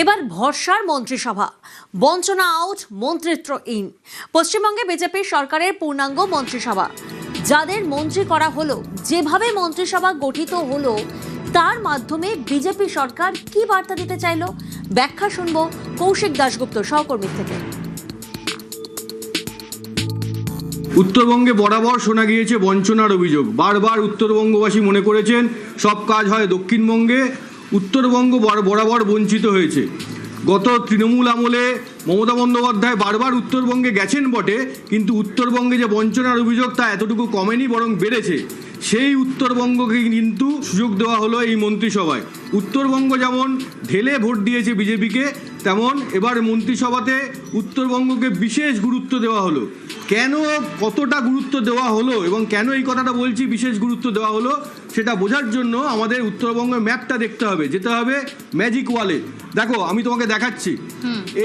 এবার ভরসার মন্ত্রিসভা, বঞ্চনা আউট, মন্ত্রিত্ব ইন। পশ্চিমবঙ্গে বিজেপি সরকারের পূর্ণাঙ্গ মন্ত্রিসভা, যাদের মন্ত্রী করা হলো, যেভাবে মন্ত্রিসভা গঠিত হলো, তার মাধ্যমে বিজেপি সরকার কি বার্তা দিতে চাইলো, ব্যাখ্যা শুনবো কৌশিক দাশগুপ্ত সহকর্মীর থেকে। উত্তরবঙ্গে বরাবর শোনা গিয়েছে বঞ্চনার অভিযোগ। বারবার উত্তরবঙ্গবাসী মনে করেছেন সব কাজ হয় দক্ষিণবঙ্গে, উত্তরবঙ্গ বরাবর বঞ্চিত হয়েছে। গত তৃণমূল আমলে মমতা বন্দ্যোপাধ্যায় বারবার উত্তরবঙ্গে গেছেন বটে, কিন্তু উত্তরবঙ্গে যে বঞ্চনার অভিযোগ তা এতটুকু কমেনি, বরং বেড়েছে। সেই উত্তরবঙ্গকে কিন্তু সুযোগ দেওয়া হলো এই মন্ত্রিসভায়। উত্তরবঙ্গ যেমন ঢেলে ভোট দিয়েছে বিজেপিকে, তেমন এবার মন্ত্রিসভাতে উত্তরবঙ্গকে বিশেষ গুরুত্ব দেওয়া হলো। কেন, কতটা গুরুত্ব দেওয়া হলো এবং কেন এই কথাটা বলছি বিশেষ গুরুত্ব দেওয়া হলো, সেটা বোঝার জন্য আমাদের উত্তরবঙ্গের ম্যাপটা দেখতে হবে, যেতে হবে ম্যাজিক ওয়ালে। দেখো, আমি তোমাকে দেখাচ্ছি।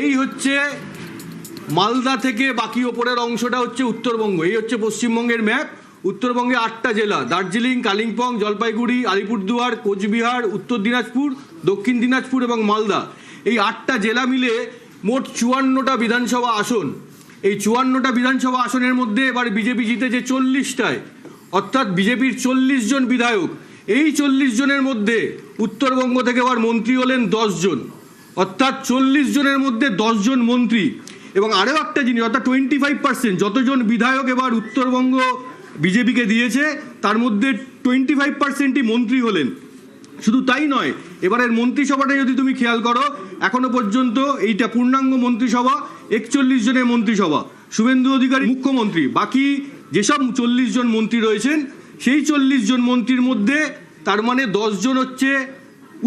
এই হচ্ছে মালদা থেকে বাকি ওপরের অংশটা হচ্ছে উত্তরবঙ্গ। এই হচ্ছে পশ্চিমবঙ্গের ম্যাপ। উত্তরবঙ্গে 8টা জেলা: দার্জিলিং, কালিম্পং, জলপাইগুড়ি, আলিপুরদুয়ার, কোচবিহার, উত্তর দিনাজপুর, দক্ষিণ দিনাজপুর এবং মালদা। এই 8টা জেলা মিলে মোট 54টা বিধানসভা আসন। এই 54টা বিধানসভা আসনের মধ্যে এবার বিজেপি জিতেছে 40টায়, অর্থাৎ বিজেপির 40 জন বিধায়ক। এই 40 জনের মধ্যে উত্তরবঙ্গ থেকে এবার মন্ত্রী হলেন 10 জন, অর্থাৎ 40 জনের মধ্যে 10 জন মন্ত্রী। এবং আরও একটা জিনিস, অর্থাৎ 25%, যতজন বিধায়ক এবার উত্তরবঙ্গ বিজেপিকে দিয়েছে তার মধ্যে 25%ই মন্ত্রী হলেন। শুধু তাই নয়, এবারের মন্ত্রিসভাটা যদি তুমি খেয়াল করো, এখনো পর্যন্ত এইটা পূর্ণাঙ্গ মন্ত্রিসভা, 41 জনের মন্ত্রিসভা। শুভেন্দু অধিকারী মুখ্যমন্ত্রী, বাকি যেসব 40 জন মন্ত্রী রয়েছেন সেই 40 জন মন্ত্রীর মধ্যে তার মানে 10 জন হচ্ছে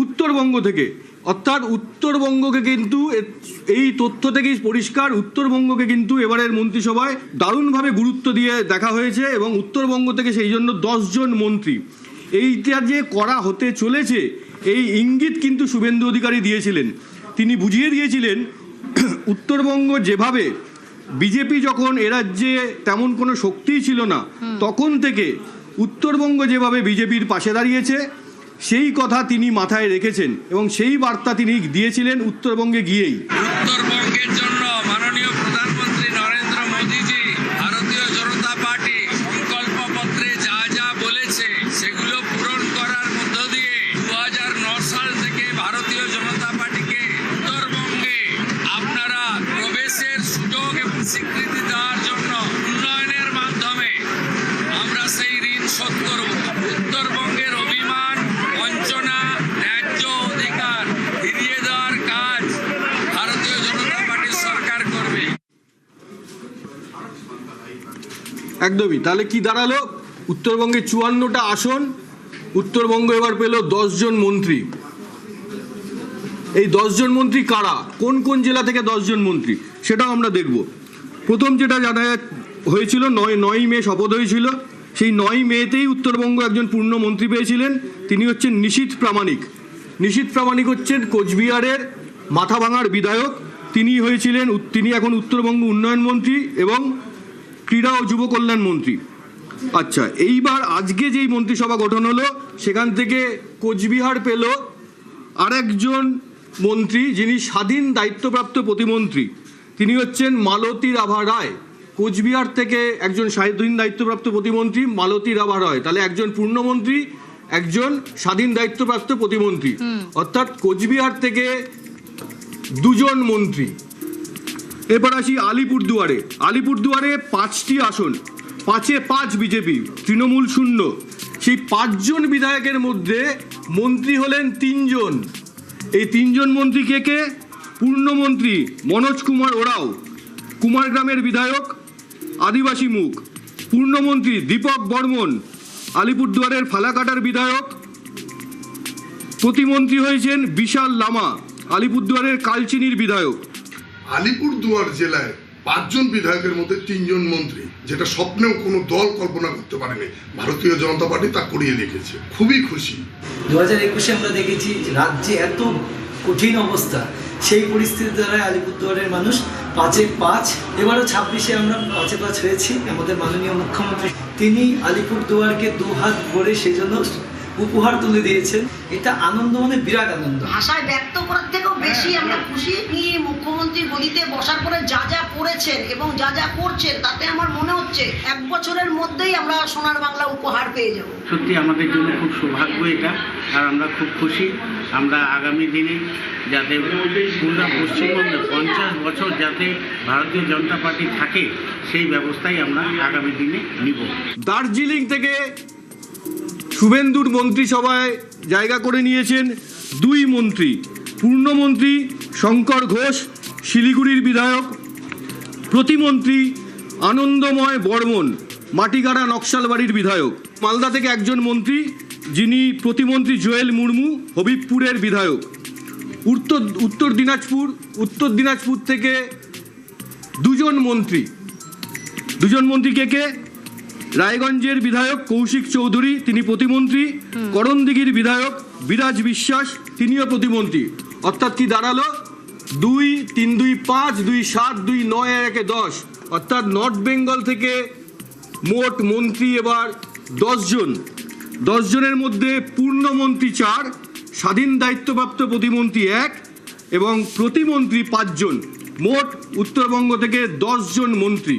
উত্তরবঙ্গ থেকে। অর্থাৎ উত্তরবঙ্গকে কিন্তু, এই তথ্য থেকেই পরিষ্কার, উত্তরবঙ্গকে কিন্তু এবারের মন্ত্রিসভায় দারুণভাবে গুরুত্ব দিয়ে দেখা হয়েছে এবং উত্তরবঙ্গ থেকে সেই জন্য 10 জন মন্ত্রী। এইটা যে করা হতে চলেছে, এই ইঙ্গিত কিন্তু শুভেন্দু অধিকারী দিয়েছিলেন। তিনি বুঝিয়ে দিয়েছিলেন উত্তরবঙ্গ যেভাবে বিজেপি যখন এ রাজ্যে তেমন কোনো শক্তিই ছিল না, তখন থেকে উত্তরবঙ্গ যেভাবে বিজেপির পাশে দাঁড়িয়েছে, সেই কথা তিনি মাথায় রেখেছেন এবং সেই বার্তা তিনি দিয়েছিলেন উত্তরবঙ্গে গিয়েই। উত্তরবঙ্গের জন্য মাননীয় প্রধানমন্ত্রী নরেন্দ্র মোদীজি ভারতীয় জনতা পার্টি সংকল্পপত্রে যা যা বলেছে সেগুলো পূরণ করার মধ্য দিয়ে 2009 সাল থেকে ভারতীয় জনতা পার্টিকে উত্তরবঙ্গে আপনারা প্রবেশের সুযোগ এবং স্বীকৃতি দেওয়ার জন্য উন্নয়নের মাধ্যমে আমরা সেই ঋণ শোধ করব। উত্তরবঙ্গের অভিমান, বঞ্চনা, ন্যায্য অধিকার ফিরিয়ে দেওয়ার কাজ ভারতীয় জনতা পার্টির সরকার করবে। একদমই। তাহলে কি দাঁড়ালো? উত্তরবঙ্গে 54টা আসন, উত্তরবঙ্গ এবার পেল 10 জন মন্ত্রী। এই 10 জন মন্ত্রী কারা, কোন কোন জেলা থেকে 10 জন মন্ত্রী, সেটাও আমরা দেখব। প্রথম যেটা জানা হয়েছিল, 9ই মে শপথ হয়েছিল। সেই 9ই মেতেই উত্তরবঙ্গ একজন পূর্ণ মন্ত্রী পেয়েছিলেন। তিনি হচ্ছেন নিশীথ প্রামাণিক। নিশীথ প্রামাণিক হচ্ছেন কোচবিহারের মাথাভাঙার বিধায়ক। তিনি এখন উত্তরবঙ্গ উন্নয়ন মন্ত্রী এবং ক্রীড়া ও যুব কল্যাণ মন্ত্রী। আচ্ছা, এইবার আজকে যেই মন্ত্রিসভা গঠন হলো, সেখান থেকে কোচবিহার পেল আরেকজন মন্ত্রী, যিনি স্বাধীন দায়িত্বপ্রাপ্ত প্রতিমন্ত্রী। তিনি হচ্ছেন মালতী রাভা রায়। কোচবিহার থেকে একজন স্বাধীন দায়িত্বপ্রাপ্ত প্রতিমন্ত্রী মালতী রাভা রায়। তাহলে একজন পূর্ণমন্ত্রী, একজন স্বাধীন দায়িত্বপ্রাপ্ত প্রতিমন্ত্রী, অর্থাৎ কোচবিহার থেকে 2 জন মন্ত্রী। এবার আসি আলিপুরদুয়ারে। আলিপুরদুয়ারে 5টি আসন, 5-এ 5 বিজেপি, তৃণমূল 0। সেই 5 জন বিধায়কের মধ্যে মন্ত্রী হলেন 3 জন। এই 3 জন মন্ত্রী কে কে? পূর্ণমন্ত্রী মনোজ কুমার ওরাও, কুমারগ্রামের বিধায়ক, আদিবাসী মুখ। পূর্ণমন্ত্রী দীপক বর্মন, আলিপুরদুয়ারের ফালাকাটার বিধায়ক। প্রতিমন্ত্রী হয়েছেন বিশাল লামা, আলিপুরদুয়ারের কালচিনির বিধায়ক। আলিপুরদুয়ার জেলায় 5 জন বিধায়কের মধ্যে 3 জন মন্ত্রী, যেটা স্বপ্নেও কোনো দল কল্পনা করতে পারেনি। ভারতীয় জনতা পার্টি তা করিয়ে লিখেছে। খুবই খুশি। 2021-এ আমরা দেখেছি রাজ্যে এত কঠিন অবস্থা, সেই পরিস্থিতি দ্বারা আলিপুরদুয়ারের মানুষ 5-এ 5, এবারও 26-এ আমরা 5-এ 5 হয়েছি। আমাদের মাননীয় মুখ্যমন্ত্রী তিনি আলিপুরদুয়ারকে 2 হাত ভরে সেই জন্য উপহার তুলে দিয়েছেন। এটা আনন্দ, মানে বিরাট আনন্দ। ভাষায় ব্যক্ত করার থেকেও বেশি আমরা খুশি। তিনি মুখ্যমন্ত্রী গদিতে বসার পরে যা যা করেছেন এবং যা যা করছেন, তাতে আমার মনে হচ্ছে 1 বছরের মধ্যেই আমরা সোনার বাংলা উপহার পেয়ে যাব। সত্যি আমাদের জন্য খুব সৌভাগ্য এটা, আর আমরা খুব খুশি। আমরা আগামী দিনে যাতে পুরো পশ্চিমবঙ্গে 50 বছর যাতে ভারতীয় জনতা পার্টি থাকে, সেই ব্যবস্থাই আমরা আগামী দিনে নিব। দার্জিলিং থেকে শুভেন্দুর মন্ত্রিসভায় জায়গা করে নিয়েছেন 2 মন্ত্রী। পূর্ণমন্ত্রী শঙ্কর ঘোষ শিলিগুড়ির বিধায়ক, প্রতিমন্ত্রী আনন্দময় বর্মন মাটিগাড়া নকশালবাড়ির বিধায়ক। মালদা থেকে একজন মন্ত্রী, যিনি প্রতিমন্ত্রী জোয়েল মুর্মু হবিবপুরের বিধায়ক। উত্তর দিনাজপুর থেকে 2 জন মন্ত্রী। 2 জন মন্ত্রী কে? রায়গঞ্জের বিধায়ক কৌশিক চৌধুরী, তিনি প্রতিমন্ত্রী। করণদিঘির বিধায়ক বিরাজ বিশ্বাস, তিনিও প্রতিমন্ত্রী। অর্থাৎ কি দাঁড়ালো? 2, 3, 2, 5, 2, 7, 2, 9, 1, 10। অর্থাৎ নর্থ বেঙ্গল থেকে মোট মন্ত্রী এবার 10 জন। 10 জনের মধ্যে পূর্ণমন্ত্রী 4, স্বাধীন দায়িত্বপ্রাপ্ত প্রতিমন্ত্রী 1 এবং প্রতিমন্ত্রী 5 জন। মোট উত্তরবঙ্গ থেকে 10 জন মন্ত্রী।